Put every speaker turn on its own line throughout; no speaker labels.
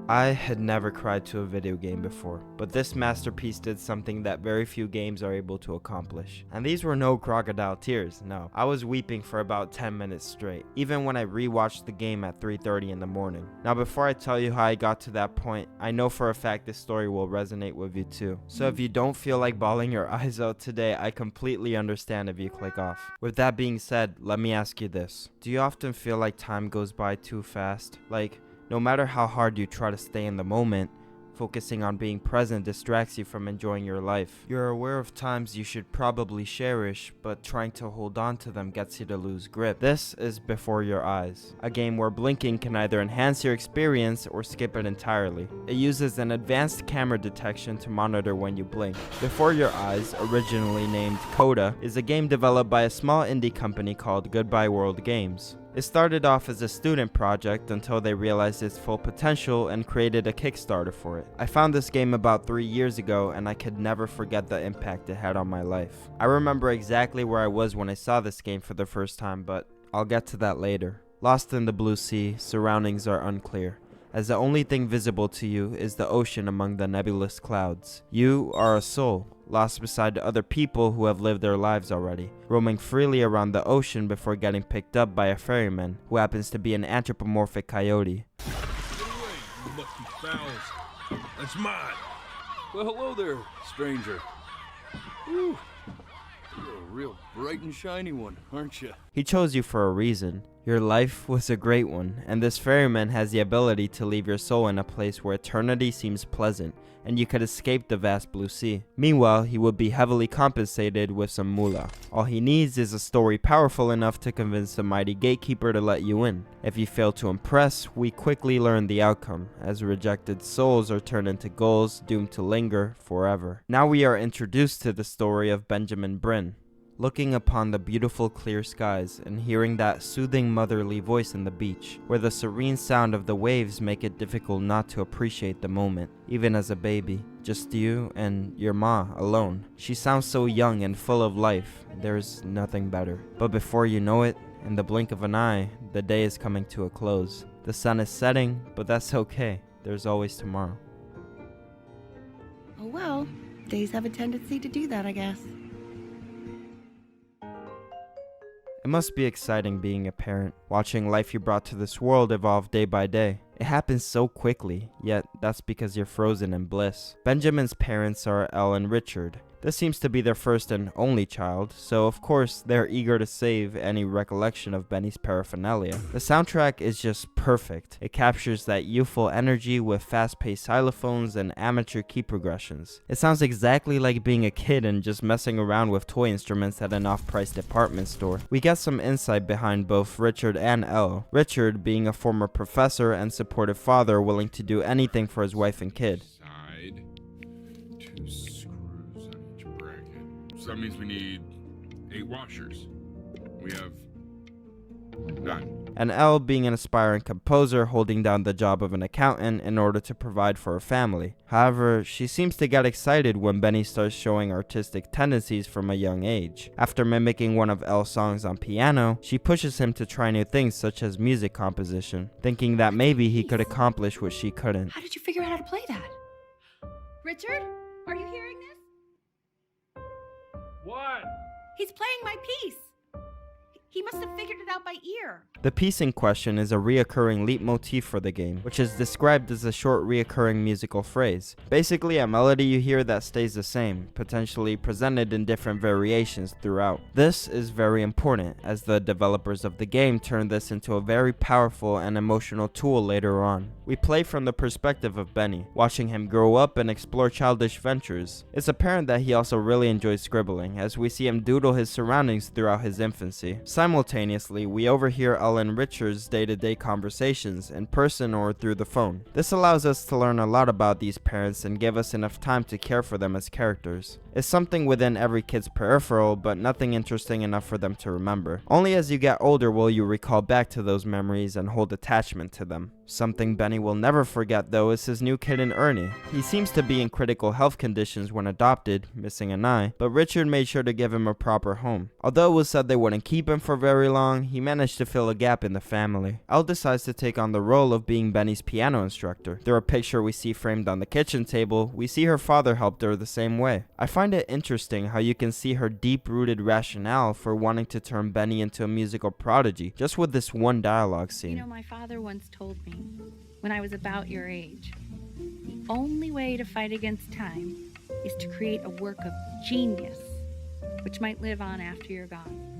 I had never cried to a video game before, but this masterpiece did something that very few games are able to accomplish. And these were no crocodile tears, no. I was weeping for about 10 minutes straight, even when I rewatched the game at 3:30 in the morning. Now before I tell you how I got to that point, I know for a fact this story will resonate with you too. So if you don't feel like bawling your eyes out today, I completely understand if you click off. With that being said, let me ask you this. Do you often feel like time goes by too fast? Like, no matter how hard you try to stay in the moment, focusing on being present distracts you from enjoying your life. You're aware of times you should probably cherish, but trying to hold on to them gets you to lose grip. This is Before Your Eyes, a game where blinking can either enhance your experience or skip it entirely. It uses an advanced camera detection to monitor when you blink. Before Your Eyes, originally named Coda, is a game developed by a small indie company called Goodbye World Games. It started off as a student project until they realized its full potential and created a Kickstarter for it. I found this game about 3 years ago and I could never forget the impact it had on my life. I remember exactly where I was when I saw this game for the first time, but I'll get to that later. Lost in the blue sea, surroundings are unclear, as the only thing visible to you is the ocean among the nebulous clouds. You are a soul, lost beside other people who have lived their lives already, roaming freely around the ocean before getting picked up by a ferryman who happens to be an anthropomorphic coyote.
Get away, you lucky fowls. That's mine.
Well, hello there, stranger. Whew. You're a real bright and shiny one, aren't you?
He chose you for a reason. Your life was a great one, and this ferryman has the ability to leave your soul in a place where eternity seems pleasant, and you could escape the vast blue sea. Meanwhile, he would be heavily compensated with some moolah. All he needs is a story powerful enough to convince the mighty gatekeeper to let you in. If you fail to impress, we quickly learn the outcome, as rejected souls are turned into gulls doomed to linger forever. Now we are introduced to the story of Benjamin Bryn. Looking upon the beautiful clear skies and hearing that soothing motherly voice on the beach, where the serene sound of the waves make it difficult not to appreciate the moment, even as a baby. Just you and your ma alone. She sounds so young and full of life, there's nothing better. But before you know it, in the blink of an eye, the day is coming to a close. The sun is setting, but that's okay, there's always tomorrow.
Oh well, days have a tendency to do that, I guess.
It must be exciting being a parent, watching life you brought to this world evolve day by day. It happens so quickly, yet that's because you're frozen in bliss. Benjamin's parents are Elle and Richard. This seems to be their first and only child, so of course they're eager to save any recollection of Benny's paraphernalia. The soundtrack is just perfect. It captures that youthful energy with fast-paced xylophones and amateur key progressions. It sounds exactly like being a kid and just messing around with toy instruments at an off-price department store. We get some insight behind both Richard and Elle. Richard being a former professor and supportive father willing to do anything for his wife and kid.
Side, 2 screws on each bracket. So that means we need 8 washers. We have 9.
And Elle being an aspiring composer holding down the job of an accountant in order to provide for her family. However, she seems to get excited when Benny starts showing artistic tendencies from a young age. After mimicking one of Elle's songs on piano, she pushes him to try new things such as music composition, thinking that maybe he could accomplish what she couldn't.
How did you figure out how to play that?
Richard, are you hearing this?
What?
He's playing my piece. He must have figured it out by ear.
The piece in question is a reoccurring leitmotif for the game, which is described as a short reoccurring musical phrase. Basically a melody you hear that stays the same, potentially presented in different variations throughout. This is very important, as the developers of the game turn this into a very powerful and emotional tool later on. We play from the perspective of Benny, watching him grow up and explore childish ventures. It's apparent that he also really enjoys scribbling, as we see him doodle his surroundings throughout his infancy. Simultaneously, we overhear Elle and Richard's day-to-day conversations, in person or through the phone. This allows us to learn a lot about these parents and give us enough time to care for them as characters. It's something within every kid's peripheral, but nothing interesting enough for them to remember. Only as you get older will you recall back to those memories and hold attachment to them. Something Benny will never forget though is his new kitten Ernie. He seems to be in critical health conditions when adopted, missing an eye, but Richard made sure to give him a proper home. Although it was said they wouldn't keep him for very long, he managed to fill a gap in the family. Elle decides to take on the role of being Benny's piano instructor. Through a picture we see framed on the kitchen table, we see her father helped her the same way. I find it interesting how you can see her deep-rooted rationale for wanting to turn Benny into a musical prodigy, just with this one dialogue scene.
You know, my father once told me, when I was about your age, the only way to fight against time is to create a work of genius, which might live on after you're gone.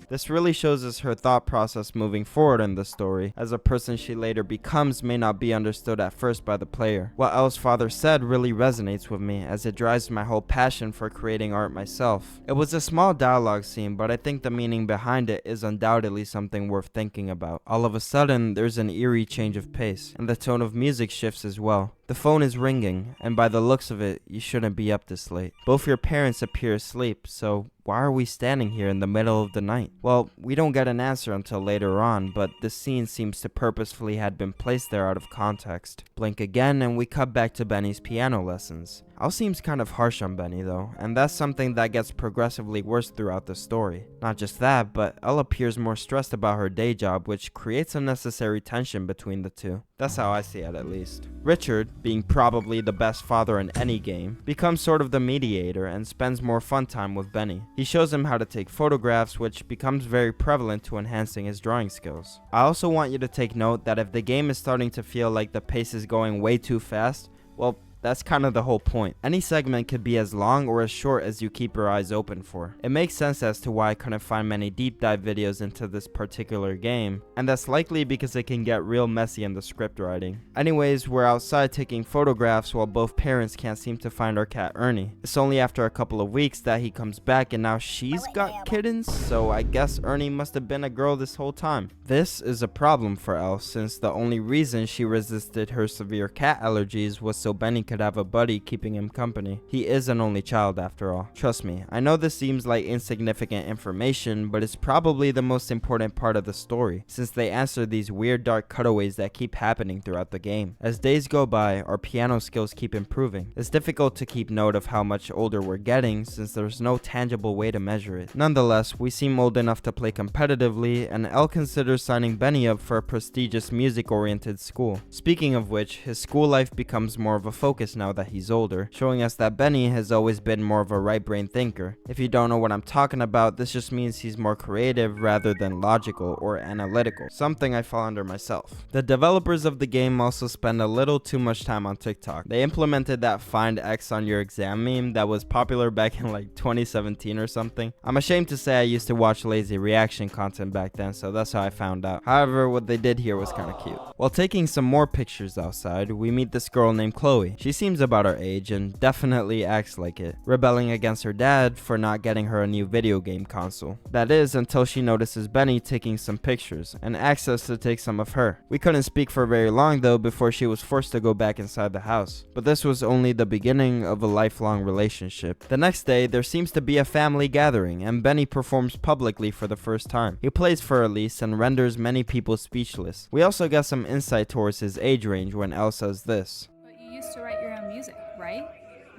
This really shows us her thought process moving forward in the story, as a person she later becomes may not be understood at first by the player. What Elle's father said really resonates with me, as it drives my whole passion for creating art myself. It was a small dialogue scene, but I think the meaning behind it is undoubtedly something worth thinking about. All of a sudden, there's an eerie change of pace, and the tone of music shifts as well. The phone is ringing, and by the looks of it, you shouldn't be up this late. Both your parents appear asleep, so why are we standing here in the middle of the night? Well, we don't get an answer until later on, but the scene seems to purposefully had been placed there out of context. Blink again, and we cut back to Benny's piano lessons. Elle seems kind of harsh on Benny though, and that's something that gets progressively worse throughout the story. Not just that, but Elle appears more stressed about her day job, which creates unnecessary tension between the two. That's how I see it, at least. Richard, being probably the best father in any game, becomes sort of the mediator and spends more fun time with Benny. He shows him how to take photographs, which becomes very prevalent to enhancing his drawing skills. I also want you to take note that if the game is starting to feel like the pace is going way too fast, well, that's kind of the whole point. Any segment could be as long or as short as you keep your eyes open for. It makes sense as to why I couldn't find many deep dive videos into this particular game, and that's likely because it can get real messy in the script writing. Anyways, we're outside taking photographs while both parents can't seem to find our cat Ernie. It's only after a couple of weeks that he comes back and now she's got kittens, so I guess Ernie must have been a girl this whole time. This is a problem for Elle, since the only reason she resisted her severe cat allergies was so Benny could have a buddy keeping him company. He is an only child after all. Trust me, I know this seems like insignificant information, but it's probably the most important part of the story, since they answer these weird dark cutaways that keep happening throughout the game. As days go by, our piano skills keep improving. It's difficult to keep note of how much older we're getting, since there's no tangible way to measure it. Nonetheless, we seem old enough to play competitively, and Elle considers signing Benny up for a prestigious music-oriented school. Speaking of which, his school life becomes more of a focus now that he's older, showing us that Benny has always been more of a right-brain thinker. If you don't know what I'm talking about, this just means he's more creative rather than logical or analytical, something I fall under myself. The developers of the game also spend a little too much time on TikTok. They implemented that find X on your exam meme that was popular back in like 2017 or something. I'm ashamed to say I used to watch lazy reaction content back then, so that's how I found out. However, what they did here was kind of cute. While taking some more pictures outside, we meet this girl named Chloe. She seems about our age and definitely acts like it, rebelling against her dad for not getting her a new video game console. That is, until she notices Benny taking some pictures and asks us to take some of her. We couldn't speak for very long though before she was forced to go back inside the house. But this was only the beginning of a lifelong relationship. The next day, there seems to be a family gathering and Benny performs publicly for the first time. He plays for Elise and renders many people speechless. We also get some insight towards his age range when Elle says this.
You used to write your own music, right?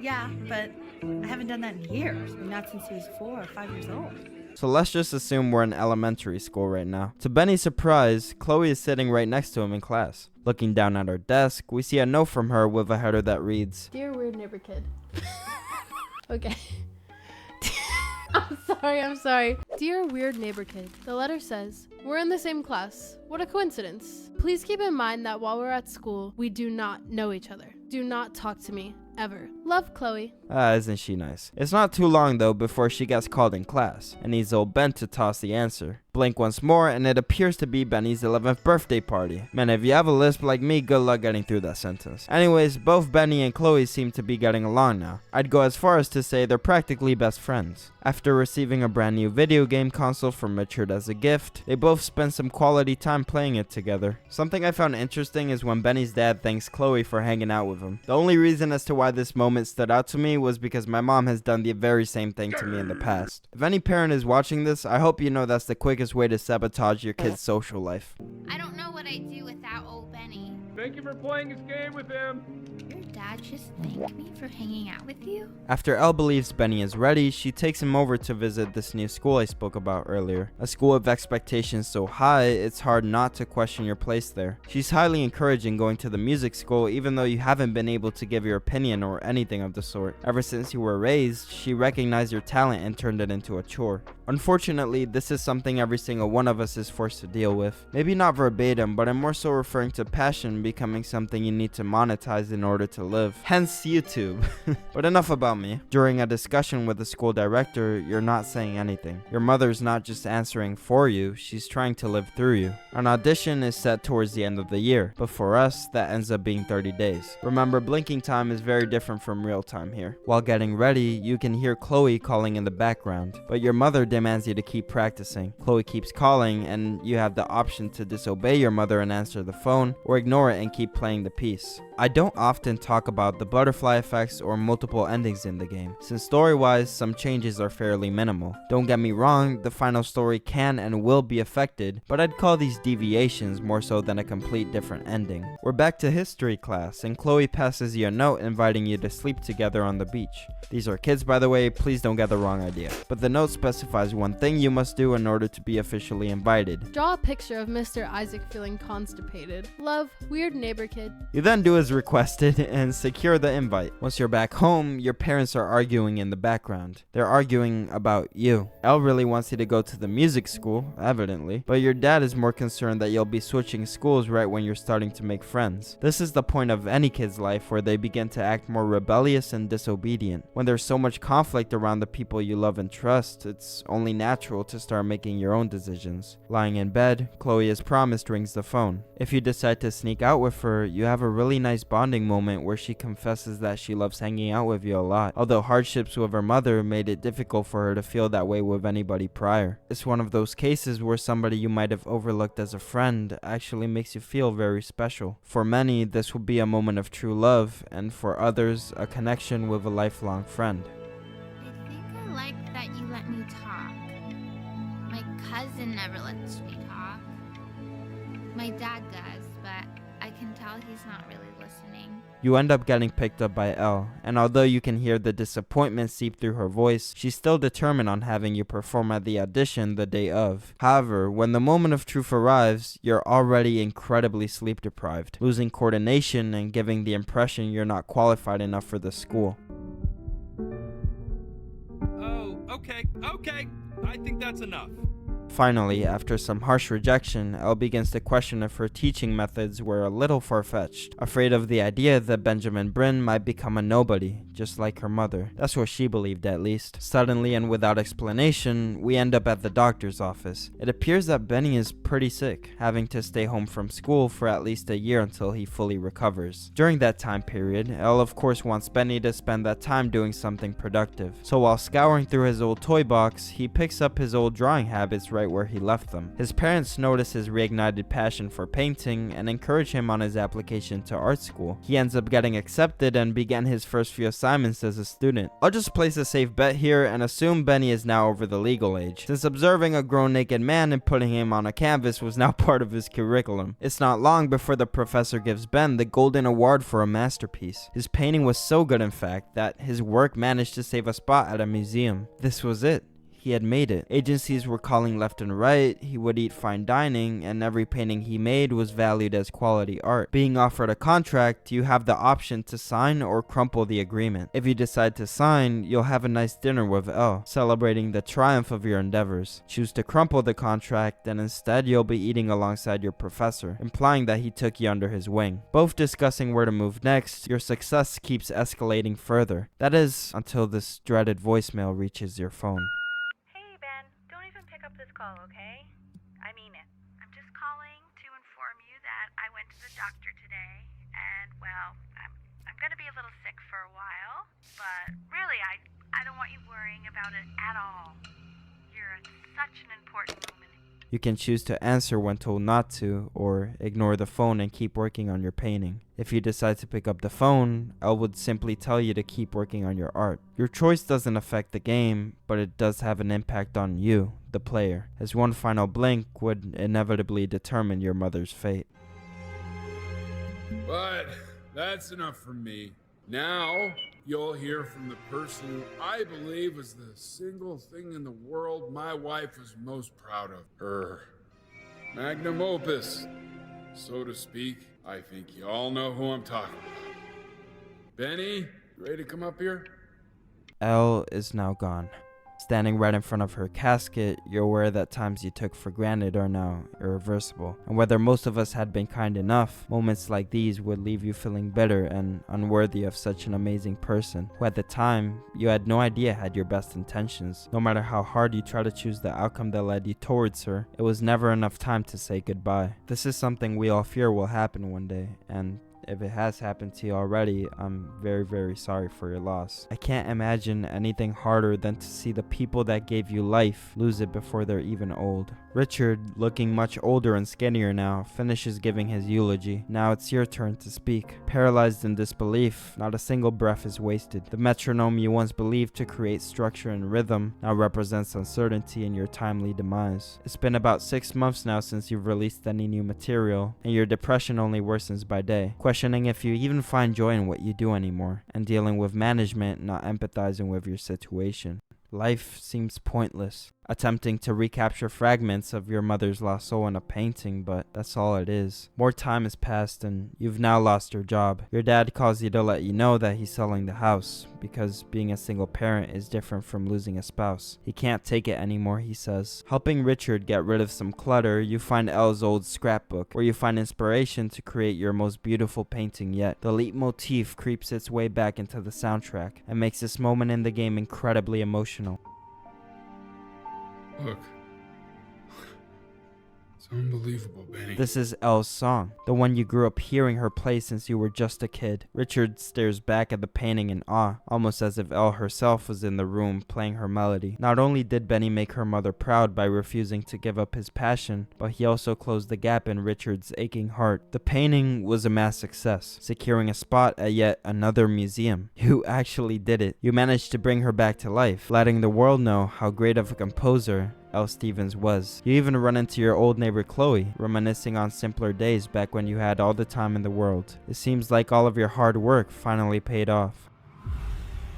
Yeah, but I haven't done that in years. Not since he was 4 or 5 years old.
So let's just assume we're in elementary school right now. To Benny's surprise, Chloe is sitting right next to him in class. Looking down at her desk, we see a note from her with a header that reads,
Dear weird neighbor kid. Okay. I'm sorry. Dear weird neighbor kid, the letter says, we're in the same class. What a coincidence. Please keep in mind that while we're at school, we do not know each other. Do not talk to me, ever. Love, Chloe.
Isn't she nice? It's not too long though before she gets called in class, and needs old Ben to toss the answer. Blink once more, and it appears to be Benny's 11th birthday party. Man, if you have a lisp like me, good luck getting through that sentence. Anyways, both Benny and Chloe seem to be getting along now. I'd go as far as to say they're practically best friends. After receiving a brand new video game console from Richard as a gift, they both spend some quality time playing it together. Something I found interesting is when Benny's dad thanks Chloe for hanging out with him. The only reason as to why this moment stood out to me was because my mom has done the very same thing to me in the past. If any parent is watching this, I hope you know that's the quickest way to sabotage your kid's social life.
I don't know what I'd do without old Benny. Thank you for playing his game with him.
Your dad just thanked me for hanging out with you?
After Elle believes Benny is ready, she takes him over to visit this new school I spoke about earlier. A school of expectations so high, it's hard not to question your place there. She's highly encouraging going to the music school even though you haven't been able to give your opinion or anything of the sort. Ever since you were raised, she recognized your talent and turned it into a chore. Unfortunately, this is something every single one of us is forced to deal with. Maybe not verbatim, but I'm more so referring to passion becoming something you need to monetize in order to live. Hence YouTube. But enough about me. During a discussion with the school director, you're not saying anything. Your mother's not just answering for you, she's trying to live through you. An audition is set towards the end of the year, but for us, that ends up being 30 days. Remember, blinking time is very different from real time here. While getting ready, you can hear Chloe calling in the background, but your mother demands you to keep practicing. Chloe keeps calling, and you have the option to disobey your mother and answer the phone, or ignore it and keep playing the piece. I don't often talk about the butterfly effects or multiple endings in the game, since story-wise, some changes are fairly minimal. Don't get me wrong, the final story can and will be affected, but I'd call these deviations more so than a complete different ending. We're back to history class, and Chloe passes you a note inviting you to sleep together on the beach. These are kids, by the way, please don't get the wrong idea. But the note specifies one thing you must do in order to be officially invited.
Draw a picture of Mr. Isaac feeling constipated. Love, weird neighbor kid.
You then do as requested and secure the invite. Once you're back home, your parents are arguing in the background. They're arguing about you. Elle really wants you to go to the music school, evidently, but your dad is more concerned that you'll be switching schools right when you're starting to make friends. This is the point of any kid's life where they begin to act more rebellious and disobedient. When there's so much conflict around the people you love and trust, it's only natural to start making your own decisions. Lying in bed, Chloe as promised rings the phone. If you decide to sneak out with her, you have a really nice bonding moment where she confesses that she loves hanging out with you a lot, although hardships with her mother made it difficult for her to feel that way with anybody prior. It's one of those cases where somebody you might have overlooked as a friend actually makes you feel very special. For many, this will be a moment of true love, and for others, a connection with a lifelong friend.
I think I like that you let me talk. My cousin never lets me talk. My dad does, but I can tell he's not really listening.
You end up getting picked up by Elle, and although you can hear the disappointment seep through her voice, she's still determined on having you perform at the audition the day of. However, when the moment of truth arrives, you're already incredibly sleep deprived, losing coordination and giving the impression you're not qualified enough for the school.
Oh, okay. I think that's enough.
Finally, after some harsh rejection, Elle begins to question if her teaching methods were a little far-fetched, afraid of the idea that Benjamin Bryn might become a nobody, just like her mother. That's what she believed, at least. Suddenly and without explanation, we end up at the doctor's office. It appears that Benny is pretty sick, having to stay home from school for at least a year until he fully recovers. During that time period, Elle of course wants Benny to spend that time doing something productive. So while scouring through his old toy box, he picks up his old drawing habits right where he left them. His parents notice his reignited passion for painting and encourage him on his application to art school. He ends up getting accepted and began his first few assignments as a student. I'll just place a safe bet here and assume Benny is now over the legal age, since observing a grown naked man and putting him on a canvas was now part of his curriculum. It's not long before the professor gives Ben the Golden Award for a masterpiece. His painting was so good, in fact, that his work managed to save a spot at a museum. This was it. He had made it. Agencies were calling left and right, he would eat fine dining, and every painting he made was valued as quality art. Being offered a contract, you have the option to sign or crumple the agreement. If you decide to sign, you'll have a nice dinner with Elle, celebrating the triumph of your endeavors. Choose to crumple the contract, and instead you'll be eating alongside your professor, implying that he took you under his wing. Both discussing where to move next, your success keeps escalating further. That is, until this dreaded voicemail reaches your phone.
Call, okay? I mean it. I'm just calling to inform you that I went to the doctor today, and well, I'm gonna be a little sick for a while, but really, I don't want you worrying about it at all. You're at such an important moment.
You can choose to answer when told not to, or ignore the phone and keep working on your painting. If you decide to pick up the phone, Elle would simply tell you to keep working on your art. Your choice doesn't affect the game, but it does have an impact on you, the player, as one final blink would inevitably determine your mother's fate.
But that's enough from me. Now, you'll hear from the person who I believe was the single thing in the world my wife was most proud of. Her magnum opus, so to speak. I think you all know who I'm talking about. Benny, you ready to come up here?
Elle is now gone. Standing right in front of her casket, you're aware that times you took for granted are now irreversible. And whether most of us had been kind enough, moments like these would leave you feeling bitter and unworthy of such an amazing person, who at the time, you had no idea had your best intentions. No matter how hard you try to choose the outcome that led you towards her, it was never enough time to say goodbye. This is something we all fear will happen one day, and if it has happened to you already, I'm very, very sorry for your loss. I can't imagine anything harder than to see the people that gave you life lose it before they're even old. Richard, looking much older and skinnier now, finishes giving his eulogy. Now it's your turn to speak. Paralyzed in disbelief, not a single breath is wasted. The metronome you once believed to create structure and rhythm now represents uncertainty in your timely demise. It's been about 6 months now since you've released any new material, and your depression only worsens by day. Questioning if you even find joy in what you do anymore, and dealing with management not empathizing with your situation. Life seems pointless. Attempting to recapture fragments of your mother's lost soul in a painting, but that's all it is. More time has passed and you've now lost your job. Your dad calls you to let you know that he's selling the house, because being a single parent is different from losing a spouse. He can't take it anymore, he says. Helping Richard get rid of some clutter, you find Elle's old scrapbook, where you find inspiration to create your most beautiful painting yet. The leitmotif creeps its way back into the soundtrack, and makes this moment in the game incredibly emotional.
Look. It's unbelievable, Benny.
This is Elle's song, the one you grew up hearing her play since you were just a kid. Richard stares back at the painting in awe, almost as if Elle herself was in the room playing her melody. Not only did Benny make her mother proud by refusing to give up his passion, but he also closed the gap in Richard's aching heart. The painting was a mass success, securing a spot at yet another museum. You actually did it. You managed to bring her back to life, letting the world know how great of a composer Elle Stevens was. You even run into your old neighbor Chloe, reminiscing on simpler days back when you had all the time in the world. It seems like all of your hard work finally paid off.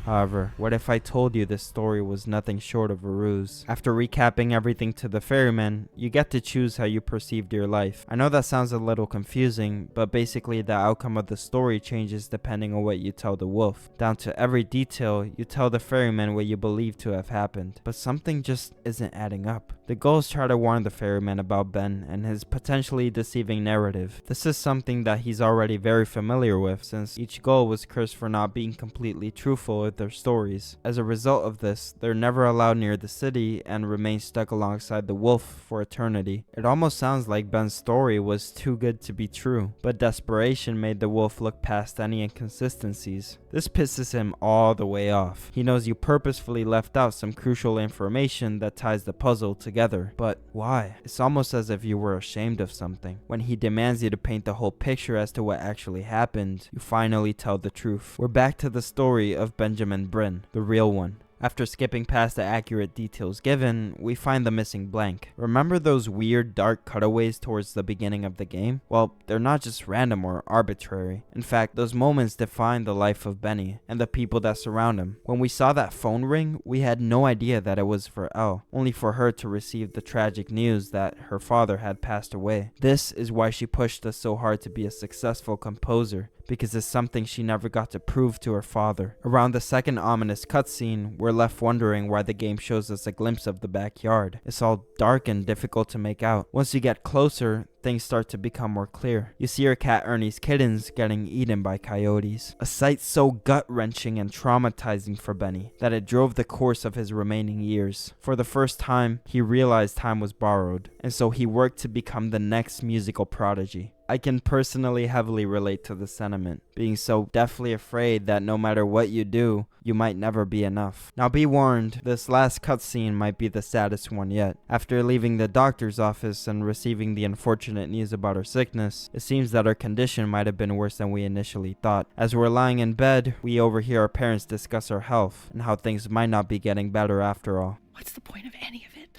However, what if I told you this story was nothing short of a ruse? After recapping everything to the ferryman, you get to choose how you perceived your life. I know that sounds a little confusing, but basically the outcome of the story changes depending on what you tell the wolf. Down to every detail, you tell the ferryman what you believe to have happened. But something just isn't adding up. The gulls try to warn the ferryman about Ben and his potentially deceiving narrative. This is something that he's already very familiar with, since each gull was cursed for not being completely truthful with their stories. As a result of this, they're never allowed near the city and remain stuck alongside the wolf for eternity. It almost sounds like Ben's story was too good to be true, but desperation made the wolf look past any inconsistencies. This pisses him all the way off. He knows you purposefully left out some crucial information that ties the puzzle together, but why? It's almost as if you were ashamed of something. When he demands you to paint the whole picture as to what actually happened, you finally tell the truth. We're back to the story of Benjamin Bryn, the real one. After skipping past the accurate details given, we find the missing blank. Remember those weird dark cutaways towards the beginning of the game? Well, they're not just random or arbitrary. In fact, those moments define the life of Benny and the people that surround him. When we saw that phone ring, we had no idea that it was for Elle, only for her to receive the tragic news that her father had passed away. This is why she pushed us so hard to be a successful composer, because it's something she never got to prove to her father. Around the second ominous cutscene, we're left wondering why the game shows us a glimpse of the backyard. It's all dark and difficult to make out. Once you get closer, things start to become more clear. You see your cat Ernie's kittens getting eaten by coyotes. A sight so gut-wrenching and traumatizing for Benny that it drove the course of his remaining years. For the first time, he realized time was borrowed, and so he worked to become the next musical prodigy. I can personally heavily relate to the sentiment, being so deathly afraid that no matter what you do, you might never be enough. Now be warned, this last cutscene might be the saddest one yet. After leaving the doctor's office and receiving the unfortunate news about her sickness, it seems that her condition might have been worse than we initially thought. As we're lying in bed, we overhear our parents discuss her health and how things might not be getting better after all.
What's the point of any of it?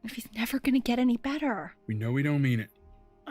If he's never gonna get any better?
We know we don't mean it.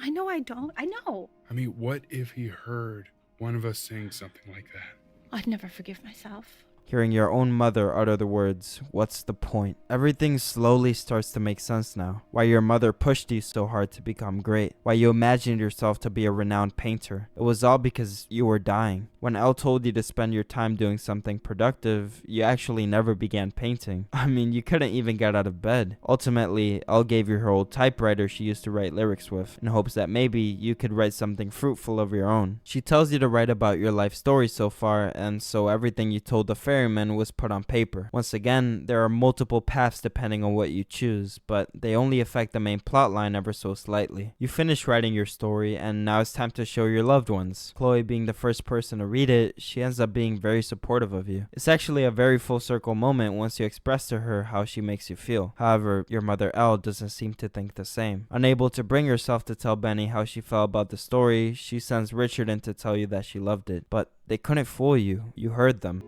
I know I don't. I know.
I mean, what if he heard one of us saying something like that?
I'd never forgive myself.
Hearing your own mother utter the words, "What's the point?" Everything slowly starts to make sense now. Why your mother pushed you so hard to become great. Why you imagined yourself to be a renowned painter. It was all because you were dying. When Elle told you to spend your time doing something productive, you actually never began painting. I mean, you couldn't even get out of bed. Ultimately, Elle gave you her old typewriter she used to write lyrics with, in hopes that maybe you could write something fruitful of your own. She tells you to write about your life story so far, and so everything you told the ferryman was put on paper. Once again, there are multiple paths depending on what you choose, but they only affect the main plot line ever so slightly. You finish writing your story, and now it's time to show your loved ones. Chloe being the first person to read it, she ends up being very supportive of you. It's actually a very full circle moment once you express to her how she makes you feel. However, your mother Elle doesn't seem to think the same. Unable to bring herself to tell Benny how she felt about the story, she sends Richard in to tell you that she loved it. But they couldn't fool you. You heard them.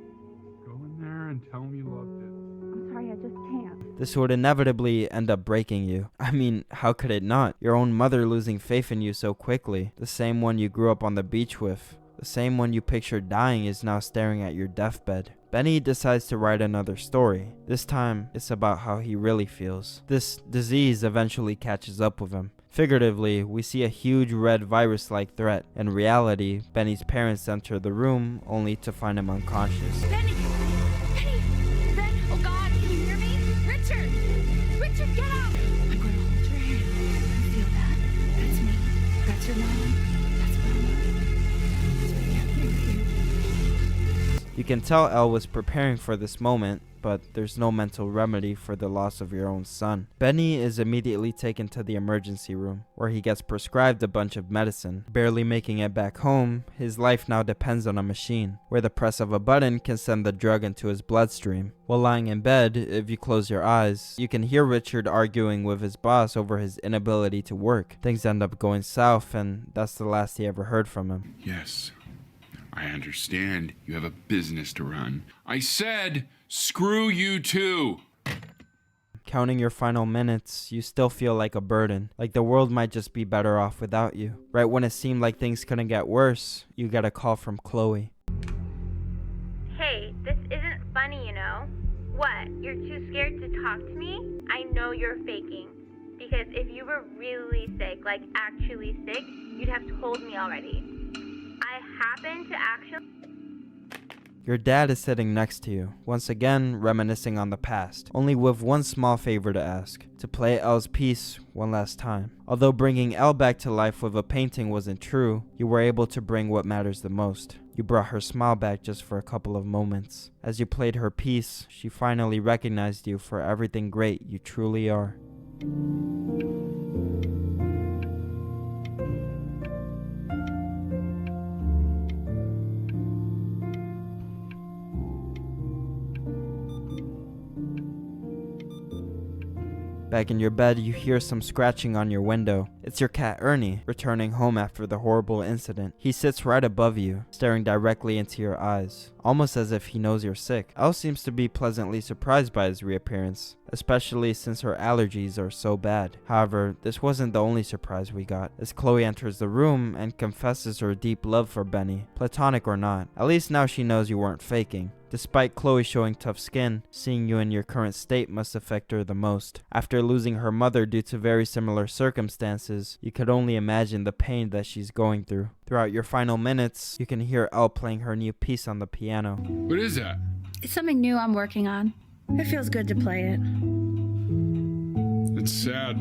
Go in there and tell him you loved it.
I'm sorry, I just can't.
This would inevitably end up breaking you. I mean, how could it not? Your own mother losing faith in you so quickly. The same one you grew up on the beach with. The same one you pictured dying is now staring at your deathbed. Benny decides to write another story. This time, it's about how he really feels. This disease eventually catches up with him. Figuratively, we see a huge red virus-like threat. In reality, Benny's parents enter the room only to find him unconscious.
Benny! Benny! Ben! Oh God, can you hear me? Richard! Richard, get out! I'm going to hold your hand. You feel that? That's me. That's your mom. That's Mama.
You can tell Elle was preparing for this moment, but there's no mental remedy for the loss of your own son. Benny is immediately taken to the emergency room, where he gets prescribed a bunch of medicine. Barely making it back home, his life now depends on a machine, where the press of a button can send the drug into his bloodstream. While lying in bed, if you close your eyes, you can hear Richard arguing with his boss over his inability to work. Things end up going south, and that's the last he ever heard from him.
Yes, I understand you have a business to run. I said, screw you too.
Counting your final minutes, you still feel like a burden, like the world might just be better off without you. Right when it seemed like things couldn't get worse, you get a call from Chloe.
Hey, this isn't funny, you know? What, you're too scared to talk to me? I know you're faking. Because if you were really sick, like actually sick, you'd have told me already. I happen to actually...
Your dad is sitting next to you, once again reminiscing on the past, only with one small favor to ask: to play Elle's piece one last time. Although bringing Elle back to life with a painting wasn't true, you were able to bring what matters the most. You brought her smile back just for a couple of moments. As you played her piece, she finally recognized you for everything great you truly are. Back in your bed, you hear some scratching on your window. It's your cat Ernie, returning home after the horrible incident. He sits right above you, staring directly into your eyes, almost as if he knows you're sick. Elle seems to be pleasantly surprised by his reappearance, especially since her allergies are so bad. However, this wasn't the only surprise we got, as Chloe enters the room and confesses her deep love for Benny, platonic or not. At least now she knows you weren't faking. Despite Chloe showing tough skin, seeing you in your current state must affect her the most. After losing her mother due to very similar circumstances, you could only imagine the pain that she's going through. Throughout your final minutes, you can hear Elle playing her new piece on the piano.
What is that?
It's something new I'm working on. It feels good to play it.
It's sad.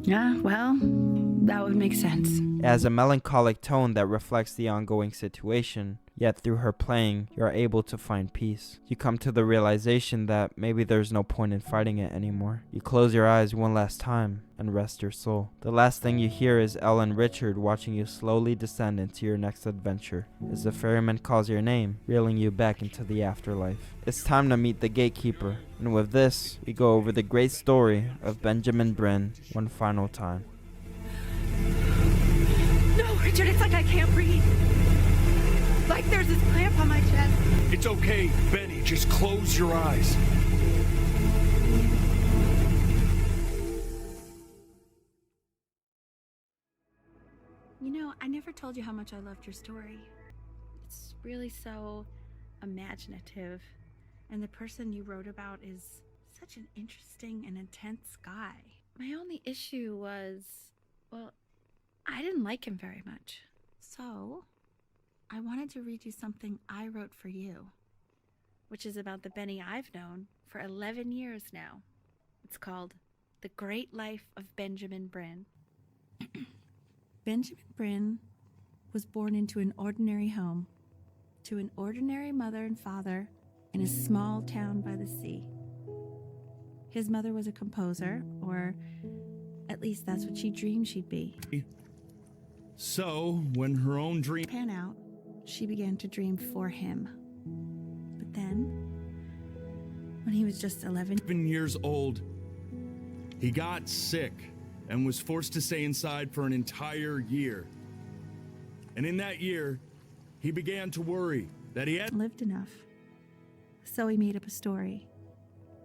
Yeah, well, that would make sense.
It has a melancholic tone that reflects the ongoing situation, yet through her playing, you are able to find peace. You come to the realization that maybe there's no point in fighting it anymore. You close your eyes one last time and rest your soul. The last thing you hear is Elle and Richard watching you slowly descend into your next adventure, as the ferryman calls your name, reeling you back into the afterlife. It's time to meet the gatekeeper, and with this, we go over the great story of Benjamin Bryn one final time.
No, Richard, it's like I can't breathe. Like there's this clamp on my chest.
It's okay, Benny. Just close your eyes.
You know, I never told you how much I loved your story. It's really so imaginative, and the person you wrote about is such an interesting and intense guy. My only issue was, well, I didn't like him very much. So, I wanted to read you something I wrote for you, which is about the Benny I've known for 11 years now. It's called The Great Life of Benjamin Bryn. Benjamin Bryn was born into an ordinary home, to an ordinary mother and father in a small town by the sea. His mother was a composer, or at least that's what she dreamed she'd be.
So, when her own dream
Pan out, she began to dream for him. But then, when he was just 11
years old, he got sick and was forced to stay inside for an entire year. And in that year, he began to worry that he had
lived enough. So he made up a story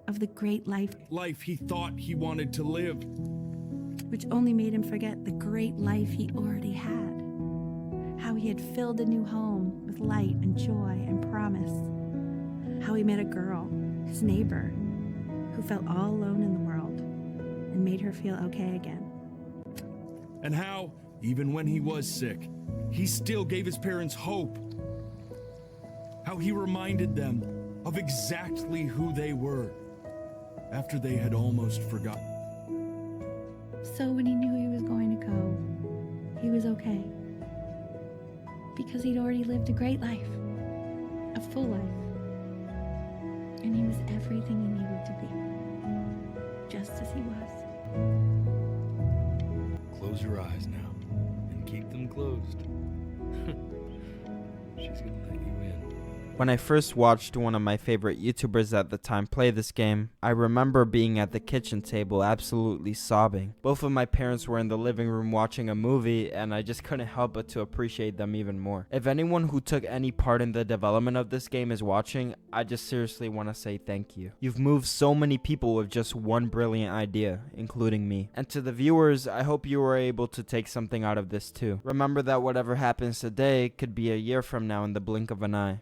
of the great life
he thought he wanted to live,
which only made him forget the great life he already had. How he had filled a new home with light and joy and promise. How he met a girl, his neighbor, who felt all alone in the world and made her feel okay again.
and how, even when he was sick, he still gave his parents hope. How he reminded them of exactly who they were after they had almost forgotten.
So when he knew he was going to go, he was okay. Because he'd already lived a great life, a full life. And he was everything he needed to be, just as he was.
Close your eyes now, and keep them closed. She's gonna let you in.
When I first watched one of my favorite YouTubers at the time play this game, I remember being at the kitchen table absolutely sobbing. Both of my parents were in the living room watching a movie, and I just couldn't help but to appreciate them even more. If anyone who took any part in the development of this game is watching, I just seriously want to say thank you. You've moved so many people with just one brilliant idea, including me. And to the viewers, I hope you were able to take something out of this too. Remember that whatever happens today could be a year from now in the blink of an eye.